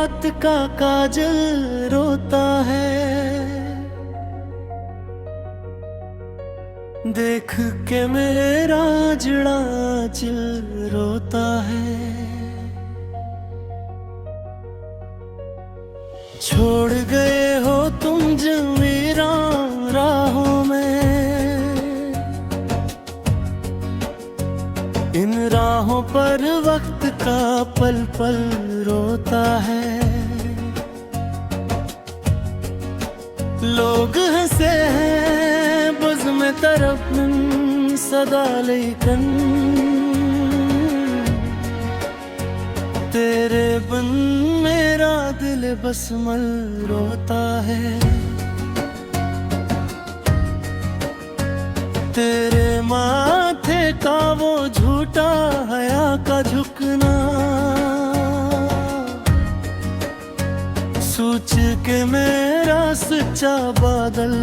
रात का काजल रोता है, देख के मेरा जड़ा चिल रोता है। छोड़ गए हो तुम जमीरा राहों में, इन राहों पर वक्त का पल पल रोता है। लोग हंसे हैं बुज़ में तरफ सदा लेकिन तेरे बिन मेरा दिल बस मल रोता है। तेरे माथे का वो झूठा हया का झुकना, सोच के मेरा सच्चा बादल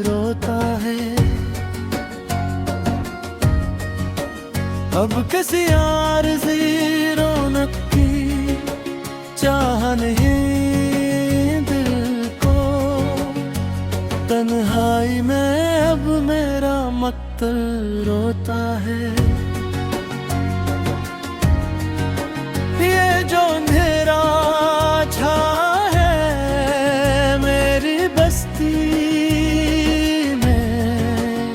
रोता है। अब किसी आरज़ी रौनक की चाह नहीं दिल को, तन्हाई में अब मेरा मक्तल रोता है। ये जो अंधेरा छा है मेरी बस्ती में,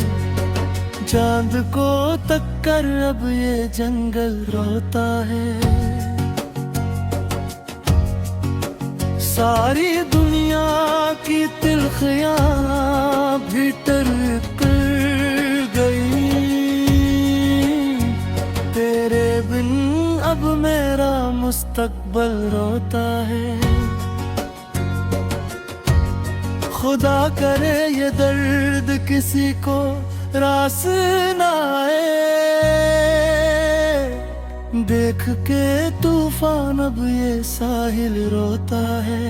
चांद को तक कर अब ये जंगल रोता है। सारी दुनिया की तिलखियां भी तर कर गई, तेरे बिन अब मेरा मुस्तकबल रोता है। खुदा करे ये दर्द किसी को रास ना आए, देख के तूफान अब ये साहिल रोता है।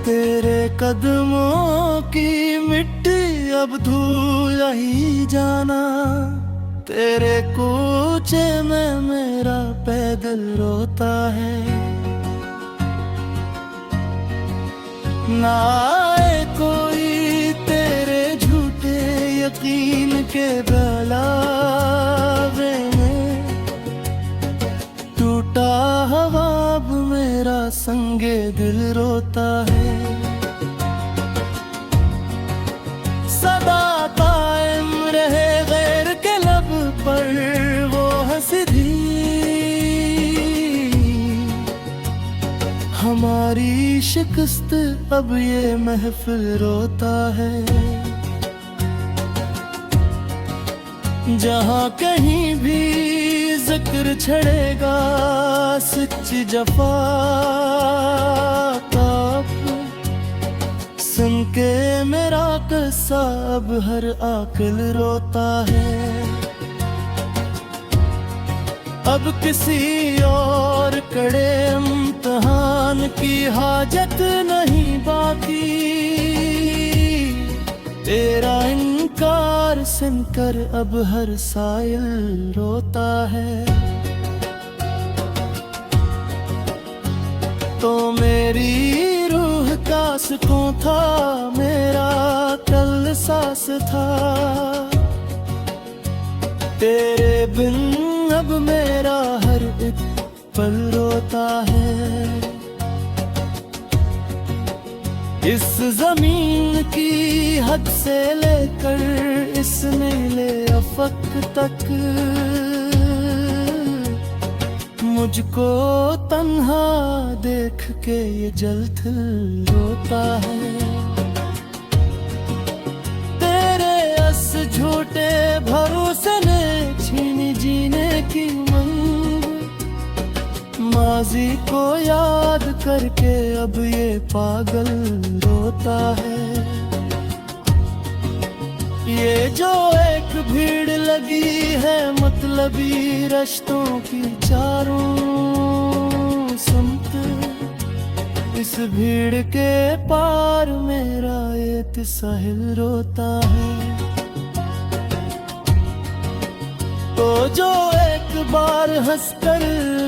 तेरे कदमों की मिट्टी अब धूल ही जाना, तेरे कूचे में मेरा पैदल रोता है। ना आए कोई तेरे झूठे यकीन के बहलावे में, टूटा हवाब मेरा संगे दिल रोता है। सदा कायम रहे गैर के लब पर वो हंसी, हमारी शिकस्त अब ये महफिल रोता है। जहाँ कहीं भी जिक्र छड़ेगा सच्ची जफा का, सुन के मेरा किस्सा अब हर आकिल रोता है। अब किसी और कड़े इम्तिहान की हाजत नहीं बाकी, तेरा इनकार सुनकर अब हर साइल रोता है। तो मेरी रूह का सुकून था, मेरा कल सांस था, तेरे बिन अब मेरा हर एक पल रोता है। इस जमीन की हद से लेकर इस नीले अफक तक, मुझको तन्हा देख के ये जलथल रोता है। तेरे अस झूठे भरोसे ने छीनी जीने की उमंग, माजी को याद करके अब ये पागल रोता है। ये जो एक भीड़ लगी है मतलबी रिश्तों की चारों सुनते, इस भीड़ के पार मेरा एक साहिल रोता है। तो जो एक बार हंसकर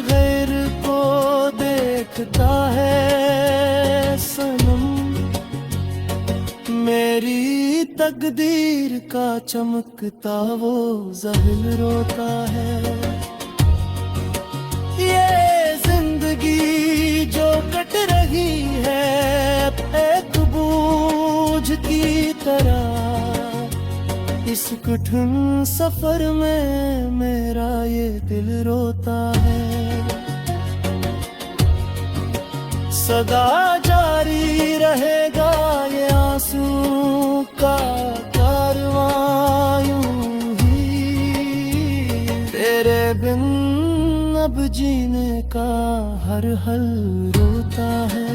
गैर को देखता है सनम, मेरी तकदीर का चमकता वो ज़हीन रोता है। ये जिंदगी जो कट रही है एक बूझ की तरह, इस कठिन सफर में मेरा ये दिल रोता है। सदा जारी रहेगा ये आंसू का कारवां यूं ही, तेरे बिन अब जीने का हर हल रोता है।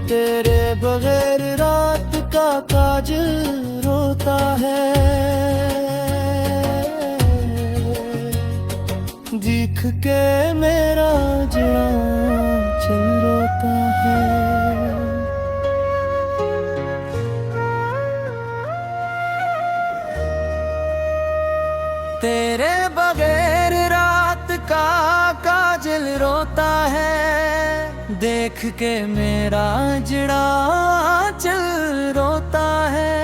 तेरे बगैर रात का काजल रोता है, देख के मेरा जड़ा चल रोता है। तेरे बगैर रात का काजल रोता है, देख के मेरा जड़ा चल रोता है।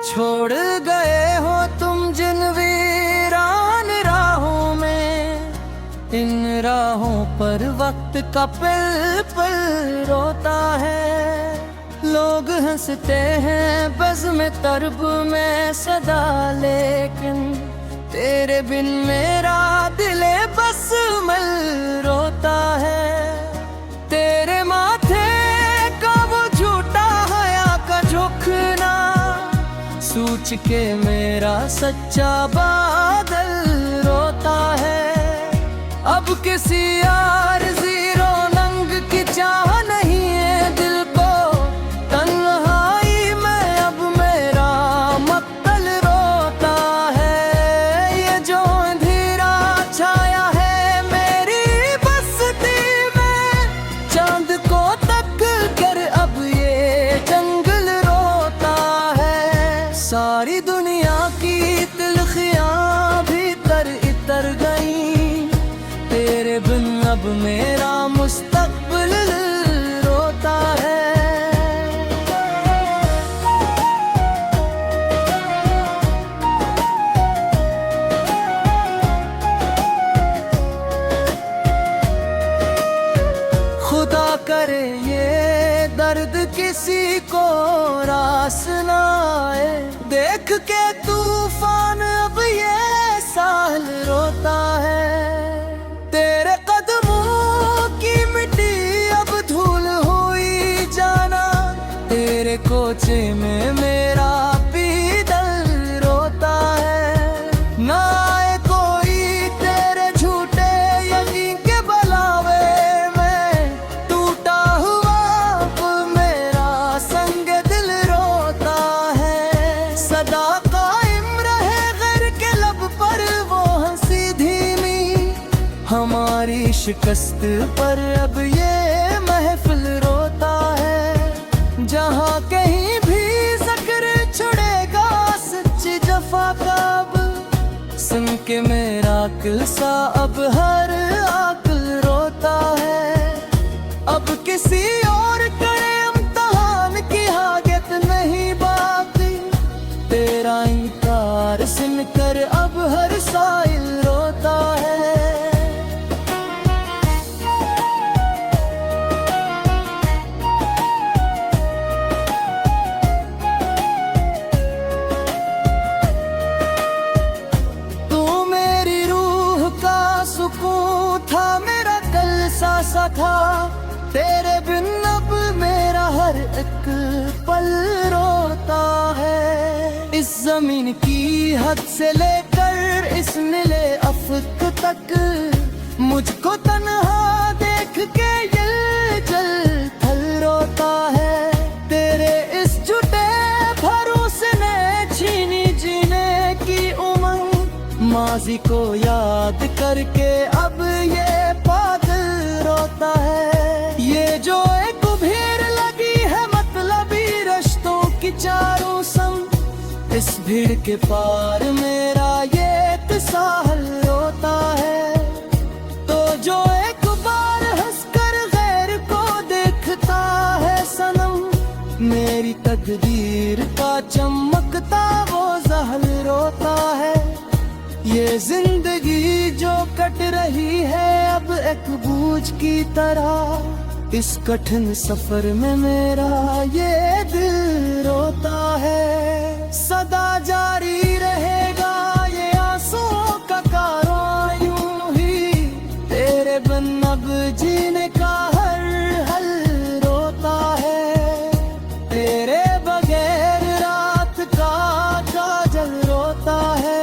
छोड़ गए हो तुम जिन वीरान राहों में, इन राहों पर वक्त का पल पल रोता है। लोग हंसते हैं बज़्म तरब में सदा, लेकिन तेरे बिन मेरा दिले बस मल रोता है। तेरे माथे का वो झूठा हया का झुकना सोच के मेरा सच्चा बादल रोता है। अब किसी आरज़ी रौनंग की चाह नहीं है दिल को, तन्हाई में अब मेरा मक्तल रोता है। ये जो अंधेरा छाया है मेरी बस्ती में, चांद को तक कर अब ये जंगल रोता है। सारी दुनिया की तिलखियां भीतर इतर गई, तेरे बिन अब मेरा मुस्तकबिल रोता है। खुदा करे ये दर्द किसी को रास ना आए, देख के तूफान अब ये साल रोता है। तेरे कदमों की मिट्टी अब धूल हुई जाना, तेरे कोचे में मेरा पीदल रोता है। ना आए कोई तेरे झूठे यकीन के बलावे में, टूटा हुआ अब मेरा संग दिल रोता है। सदा कायम रहे घर के लब पर वो हंसी धीमी, हमारी शिकस्त पर अब ये महफिल रोता है। जहाँ कहीं भी ज़िक्र छुड़ेगा सच्ची जफा का, अब सुन के मेरा किस्सा अब हर आकिल रोता है। अब किसी और कड़े इम्तिहान की हाजत नहीं बाकी, तेरा इनकार सुनकर अब हर साइल रोता है। सुकून था मेरा कल सा था, तेरे बिन अब मेरा हर एक पल रोता है। इस जमीन की हद से लेकर इस नीले अफक तक, मुझको तन्हा देख के ये जल थल रोता है। तेरे इस झूठे भरोसे ने छीनी जीने की उमंग, माजी को याद करके अब ये पागल रोता है। ये जो एक भीड़ लगी है मत भीड़ के पार मेरा ये तसाहल रोता है। तो जो एक बार हंसकर गैर को देखता है सनम, मेरी तकदीर का चमकता वो ज़हल रोता है। ये जिंदगी जो कट रही है अब एक बूझ की तरह, इस कठिन सफर में मेरा ये दिल रोता है। सदा जारी रहेगा ये आंसुओं का कारवां यूं ही, तेरे बिन अब जीने का हर हल रोता है। तेरे बगैर रात का काजल रोता है,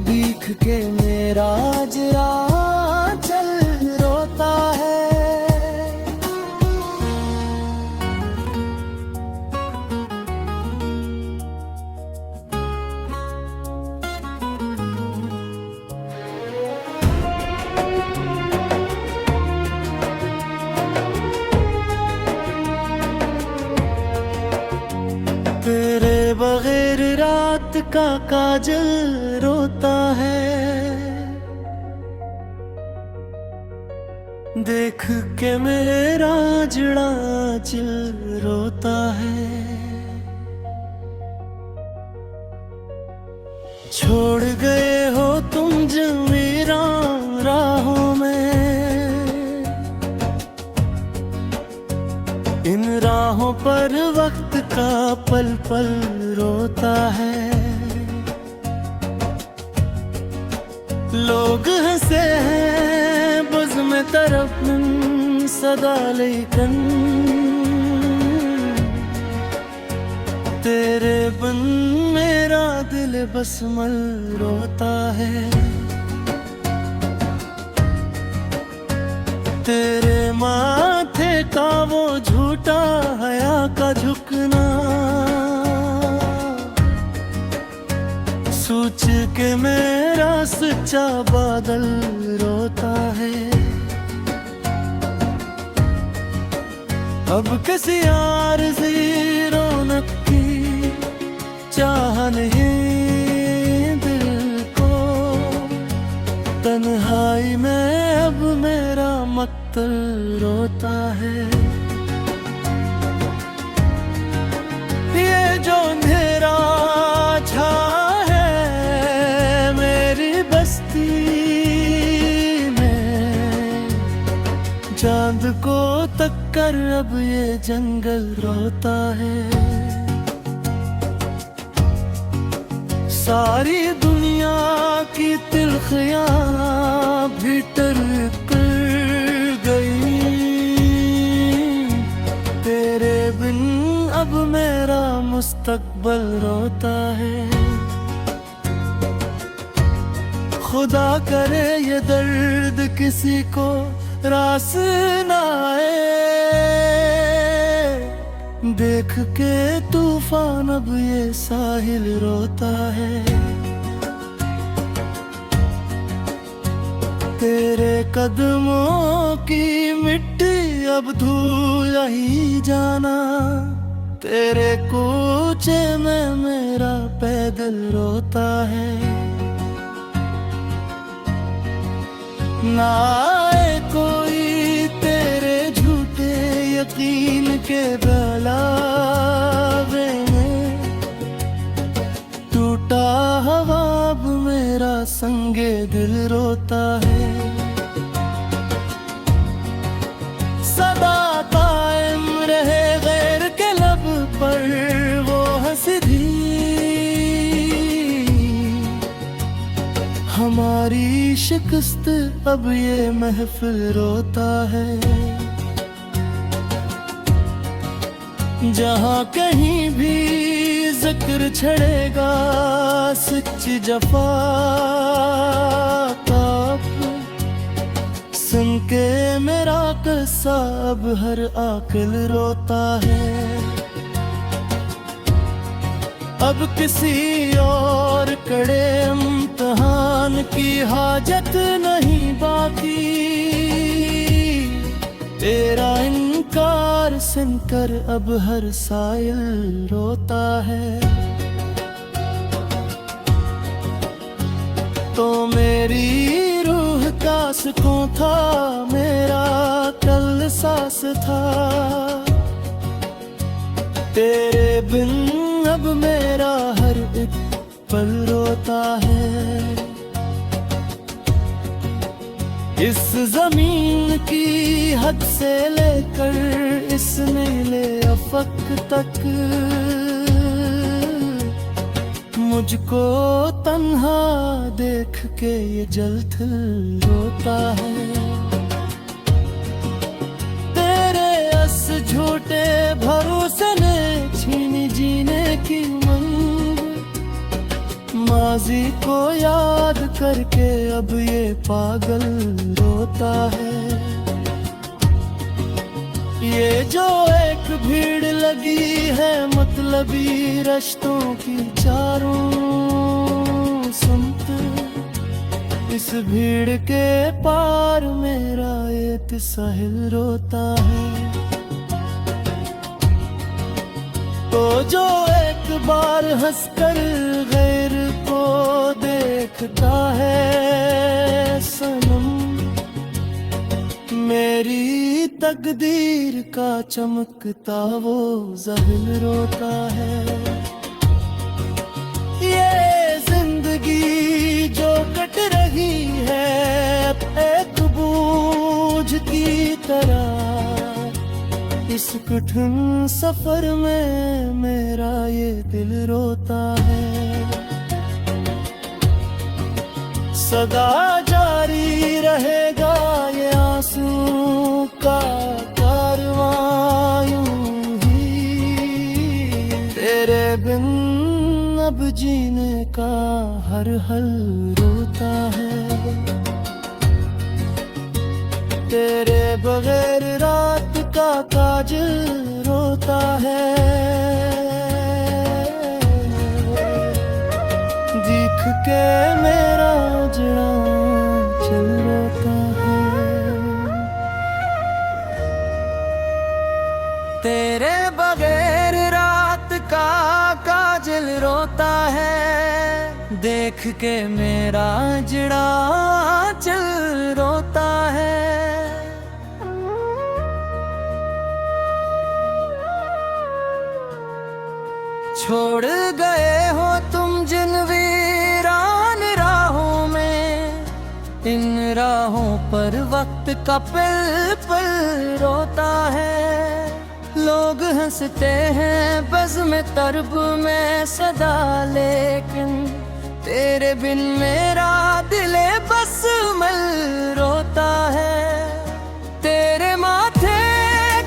भीख के मेरा जरा चल रोता है। तेरे बगैर रात का काजल रोता है, देख के मेरा जड़ा चिल रोता है। छोड़ गए हो तुम जमीरा राहों में, इन राहों पर वक्त का पल पल रोता है। लोग हंसे हैं बुज़ में तरफ सदा लेकिन, तेरे बिन मेरा दिल बस मल रोता है। तेरे माथे का वो झूठा हया का झुकना, सोच के मेरा सच्चा बादल रोता है। अब किसी आरज़ी रौनक की चाह नहीं दिल को, तन्हाई में अब मेरा मक्तल रोता है। ये जो अंधेरा छा है मेरी बस्ती में, चांद को तक कर अब ये जंगल रोता है। सारी दुनिया की तिलखियां भी टर कर गई, तेरे बिन अब मेरा मुस्तकबल रोता है। खुदा करे ये दर्द किसी को रास ना आए, देख के तूफान अब ये साहिल रोता है। तेरे कदमों की मिट्टी अब धूल ही जाना, तेरे कूचे में मेरा पैदल रोता है। ना आए कोई तेरे झूठे यकीन के बहलावे में, टूटा हवा अब मेरा संगे दिल रोता है। सदा कायम रहे गैर के लब पर वो हंसी, हमारी शिकस्त अब ये महफिल रोता है। जहाँ कहीं भी जिक्र छड़ेगा सच्ची जफा का, सुन के मेरा किस्सा अब हर आकिल रोता है। अब किसी और कड़े इम्तिहान की हाजत नहीं बाकी, तेरा इनकार सुनकर अब हर सायल रोता है। तो मेरी रूह का सुकून था, मेरा कल सांस था। तेरे बिन अब मेरा हर एक पल रोता है। इस जमीन की हद से लेकर इस नीले अफक तक मुझको तन्हा देख के ये जलथल रोता है। तेरे अस झूठे भरोसे ने छीनी जीने की उमंग, माजी को याद करके अब ये पागल रोता है। ये जो एक भीड़ लगी है मतलबी रिश्तों की चारों सुनत, इस भीड़ के पार मेरा एक साहिल रोता है। तो जो एक बार हंसकर गैर को देखता है सनम, मेरी तकदीर का चमकता वो ज़हिल रोता है। ये जिंदगी जो कट रही है एक बूझ की तरह, इस कठिन सफर में मेरा ये दिल रोता है। सदा जारी रहेगा ये आंसू का कारवां यूं ही, तेरे बिन अब जीने का हर हल रोता है। तेरे बगैर रात का काजल रोता है। देख के मेरा जड़ा चल रोता है। तेरे बगैर रात का काजल रोता है। देख के मेरा जड़ा चल रोता है। छोड़ गए हो तुम जिन वीरान राहों में, इन राहों पर वक्त का पल पल रोता है। लोग हंसते हैं बज़्म तरब में सदा, लेकिन तेरे बिन मेरा दिले बस मल रोता है। तेरे माथे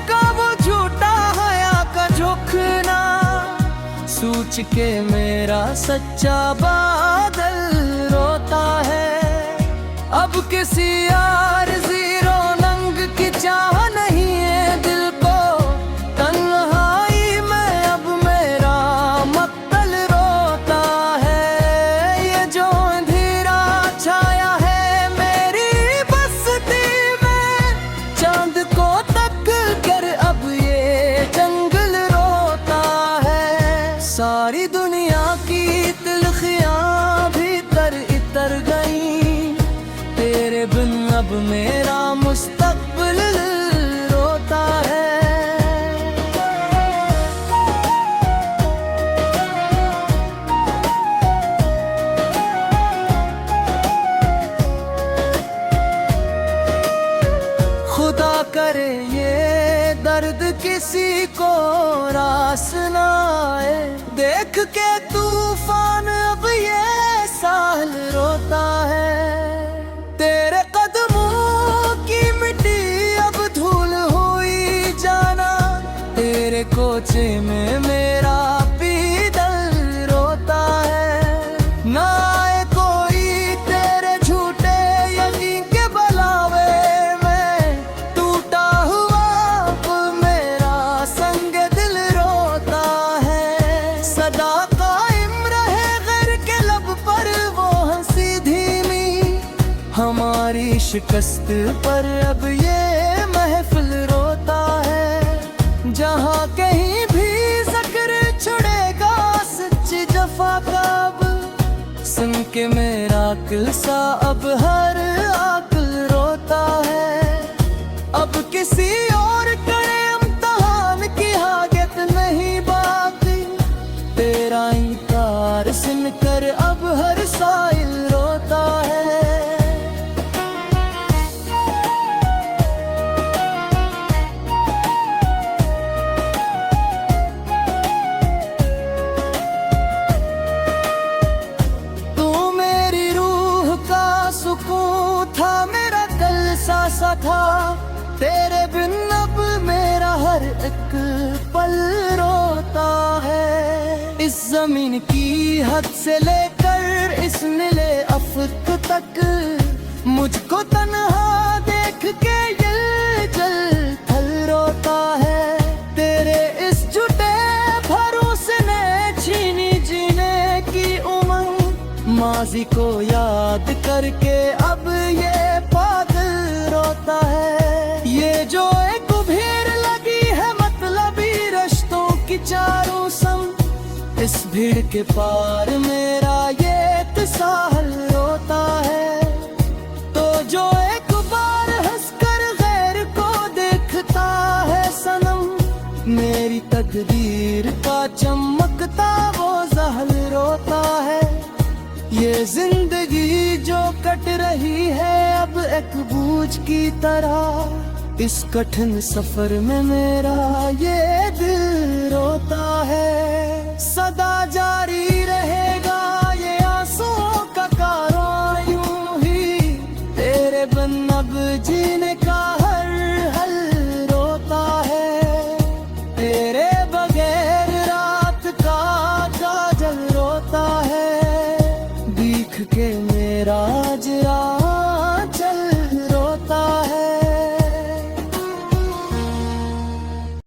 का वो झूठा हया का झुकना सोच के मेरा सच्चा बादल रोता है। अब किसी आरज़ी रौनक की चाह नहीं है दिल को, तन्हाई में अब मेरा मक्तल रोता है। ये जो अंधेरा छाया है मेरी बस्ती में, चांद को तक कर अब ये जंगल रोता है। सारी दुनिया की तिलखियां भीतर इतर गई, तेरे बिन अब मेरा मुस्तकबिल रोता है। खुदा करे ये दर्द किसी को रास ना आए, देख के तूफान अब ये साहिल रोता है। तेरे कदमों की मिट्टी अब धूल हुई जाना, तेरे कोचे में मेरा पीदल रोता है। ना आए कोई तेरे झूठे यकीन के बलावे में, टूटा हुआ अब मेरा संग दिल रोता है। सदा कायम रहे घर के लब पर वो हंसी धीमी, हमारी शिकस्त पर अब ये महफिल रोता है। जहाँ कहीं भी जिक्र छुड़ेगा सच्ची जफा का, अब सुन के मेरा आकिल सा अब हर आकिल रोता है। अब किसी और कड़े इम्तिहान की हाजत नहीं बाकी, तेरा इंकार सुनकर अब हर साइल रोता है। सुकून था मेरा कल सा था, तेरे बिन अब मेरा हर एक पल रोता है। इस जमीन की हद से लेकर इस नीले अफक तक, मुझको तन्हा देख के ये जल थल रोता है। तेरे इस झूठे भरोसे ने छीनी जीने की उमंग, माजी को याद करके अब ये पागल रोता है। ये जो एक भीड़ लगी है मतलबी रिश्तों की चारों संग, इस भीड़ के पार मेरा ये तसाहल रोता है। तो जो एक बार हंसकर गैर को देखता है सनम, मेरी तकदीर का चमकता वो जहल रोता है। ये जिंदगी जो कट रही है अब एक बूझ की तरह, इस कठिन सफर में मेरा ये दिल रोता है। सदा जारी रहेगा ये आंसुओं का कारवां यूं ही, तेरे बिन अब जीने का हर हल रोता है। तेरे बगैर रात का काजल रोता है, के मेरा जरा